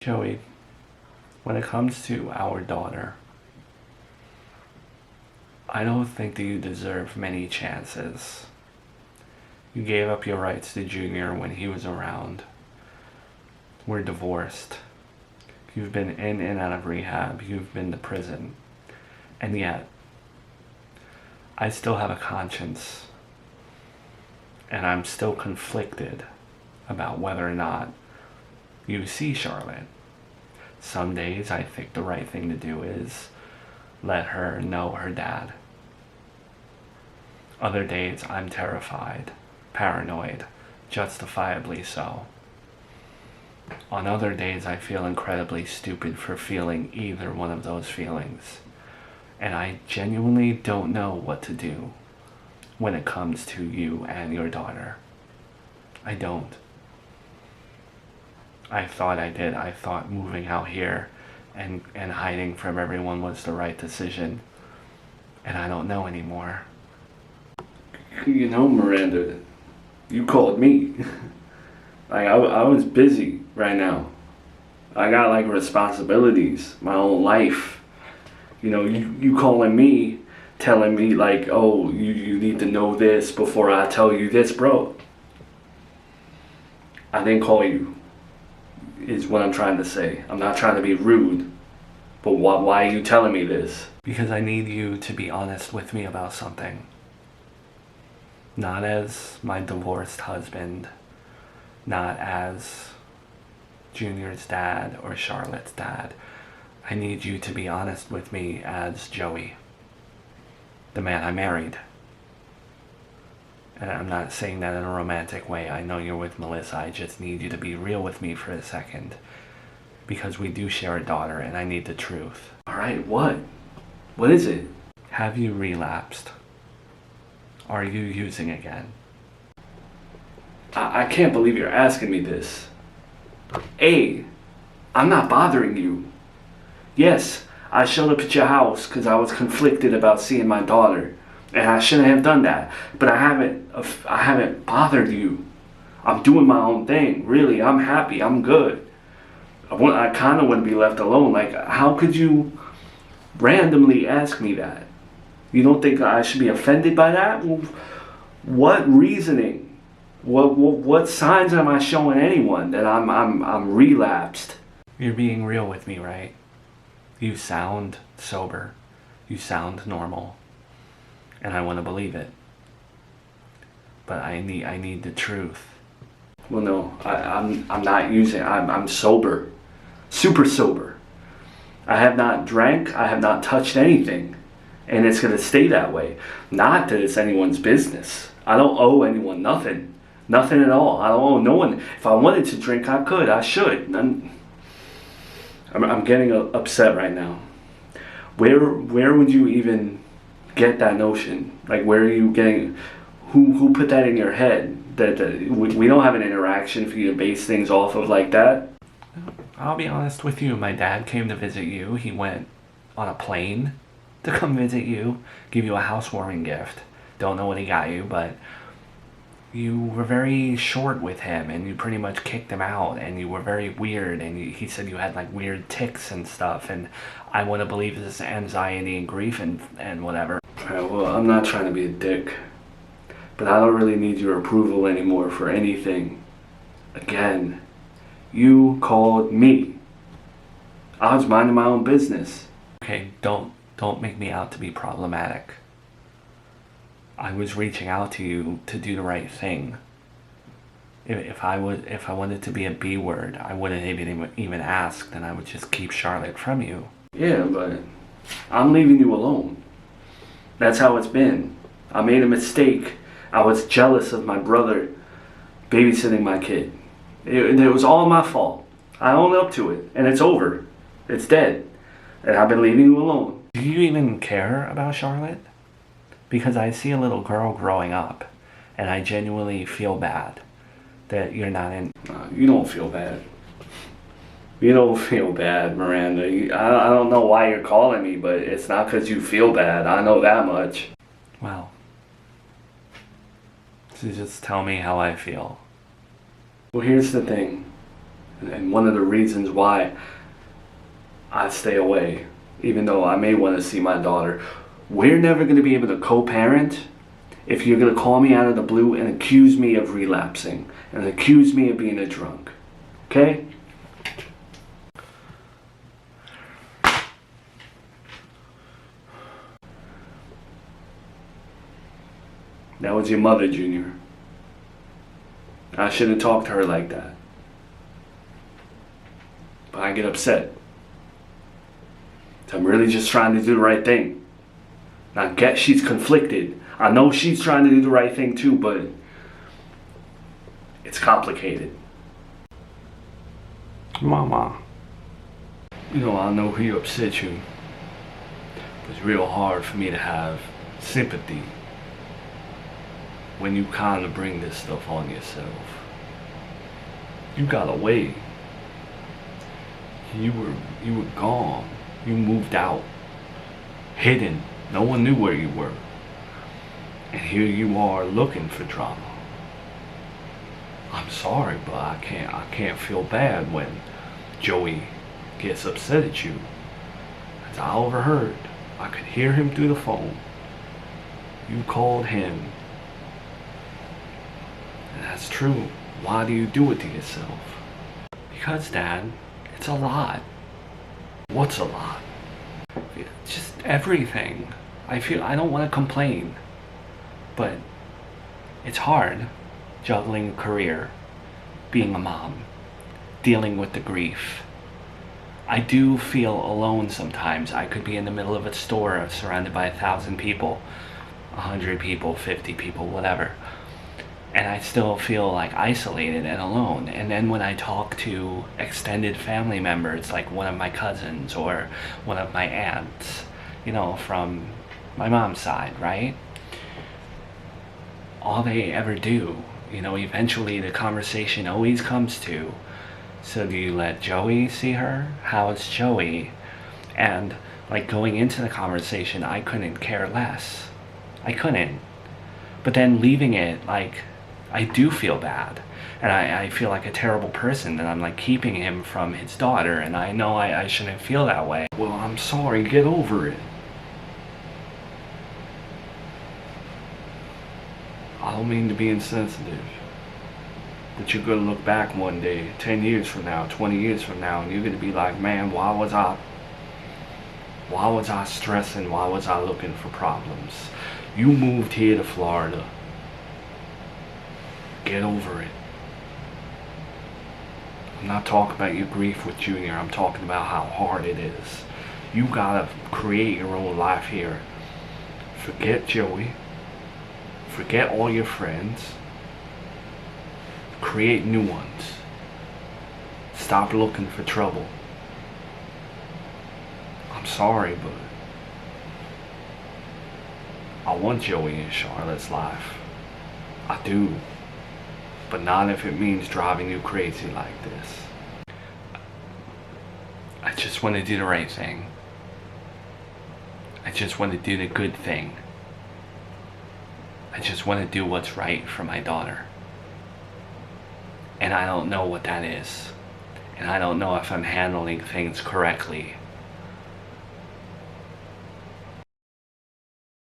Joey, when it comes to our daughter, I don't think that you deserve many chances. You gave up your rights to Junior when he was around. We're divorced. You've been in and out of rehab. You've been to prison. And yet, I still have a conscience. And I'm still conflicted about whether or not you see Charlotte. Some days I think the right thing to do is let her know her dad. Other days I'm terrified, paranoid, justifiably so. On other days I feel incredibly stupid for feeling either one of those feelings. And I genuinely don't know what to do when it comes to you and your daughter. I don't. I thought I did. I thought moving out here and hiding from everyone was the right decision. And I don't know anymore. You know, Miranda, you called me. I was busy right now. I got responsibilities, my own life. You know, you calling me, telling me oh, you need to know this before I tell you this, bro. I didn't call you, is what I'm trying to say. I'm not trying to be rude, but why are you telling me this? Because I need you to be honest with me about something. Not as my divorced husband, not as Junior's dad or Charlotte's dad. I need you to be honest with me as Joey, the man I married. And I'm not saying that in a romantic way. I know you're with Melissa. I just need you to be real with me for a second. Because we do share a daughter and I need the truth. Alright, what? What is it? Have you relapsed? Are you using again? I can't believe you're asking me this. A, I'm not bothering you. Yes, I showed up at your house because I was conflicted about seeing my daughter. And I shouldn't have done that. But I haven't bothered you. I'm doing my own thing. Really, I'm happy. I'm good. I kind of want to be left alone. How could you randomly ask me that? You don't think I should be offended by that? What reasoning? What signs am I showing anyone that I'm relapsed? You're being real with me, right? You sound sober. You sound normal. And I want to believe it. But I need the truth. Well, no, I'm not using. I'm sober. Super sober. I have not drank. I have not touched anything. And it's going to stay that way. Not that it's anyone's business. I don't owe anyone nothing. Nothing at all. I don't owe no one. If I wanted to drink, I could. I should. I'm getting upset right now. Where would you even get that notion? Where are you getting? Who put that in your head? That we don't have an interaction for you to base things off of like that? I'll be honest with you. My dad came to visit you. He went on a plane to come visit you, give you a housewarming gift. Don't know what he got you, but you were very short with him and you pretty much kicked him out and you were very weird and he said you had weird tics and stuff, and I want to believe this anxiety and grief and whatever. Alright, well, I'm not trying to be a dick, but I don't really need your approval anymore for anything. Again, you called me. I was minding my own business. Okay, don't make me out to be problematic. I was reaching out to you to do the right thing. If I wanted to be a B word, I wouldn't even ask, then I would just keep Charlotte from you. Yeah, but I'm leaving you alone. That's how it's been. I made a mistake. I was jealous of my brother babysitting my kid. It was all my fault. I own up to it, and it's over. It's dead. And I've been leaving you alone. Do you even care about Charlotte? Because I see a little girl growing up, and I genuinely feel bad that you're not in. You don't feel bad. You don't feel bad, Miranda. I don't know why you're calling me, but it's not because you feel bad. I know that much. Well, so just tell me how I feel. Well, here's the thing. And one of the reasons why I stay away, even though I may want to see my daughter, we're never going to be able to co-parent if you're going to call me out of the blue and accuse me of relapsing and accuse me of being a drunk. Okay? That was your mother, Junior. I shouldn't talk to her like that. But I get upset. I'm really just trying to do the right thing. I get she's conflicted. I know she's trying to do the right thing too, but it's complicated. Mama. You know, I know he upset you. It's real hard for me to have sympathy when you kind of bring this stuff on yourself. You got away. You were gone. You moved out. Hidden. No one knew where you were. And here you are looking for drama. I'm sorry, but I can't feel bad when Joey gets upset at you. As I overheard, I could hear him through the phone. You called him. And that's true. Why do you do it to yourself? Because, Dad, it's a lot. What's a lot? Just everything. I feel I don't want to complain, but it's hard juggling a career, being a mom, dealing with the grief. I do feel alone sometimes. I could be in the middle of a store surrounded by 1,000 people, 100 people, 50 people, whatever. And I still feel like isolated and alone. And then when I talk to extended family members, like one of my cousins or one of my aunts, you know, from my mom's side, right? All they ever do, you know, eventually the conversation always comes to, so do you let Joey see her? How's Joey? And like going into the conversation, I couldn't care less. I couldn't. But then leaving it, like, I do feel bad. And I feel like a terrible person that I'm like keeping him from his daughter, and I know I shouldn't feel that way. Well, I'm sorry, get over it. I don't mean to be insensitive. But you're gonna look back one day, 10 years from now, 20 years from now, and you're gonna be like, man, why was I stressing? Why was I looking for problems? You moved here to Florida. Get over it. I'm not talking about your grief with Junior. I'm talking about how hard it is. You gotta create your own life here. Forget Joey. Forget all your friends. Create new ones. Stop looking for trouble. I'm sorry, but I want Joey in Charlotte's life. I do. But not if it means driving you crazy like this. I just want to do the right thing. I just want to do the good thing. I just want to do what's right for my daughter. And I don't know what that is. And I don't know if I'm handling things correctly.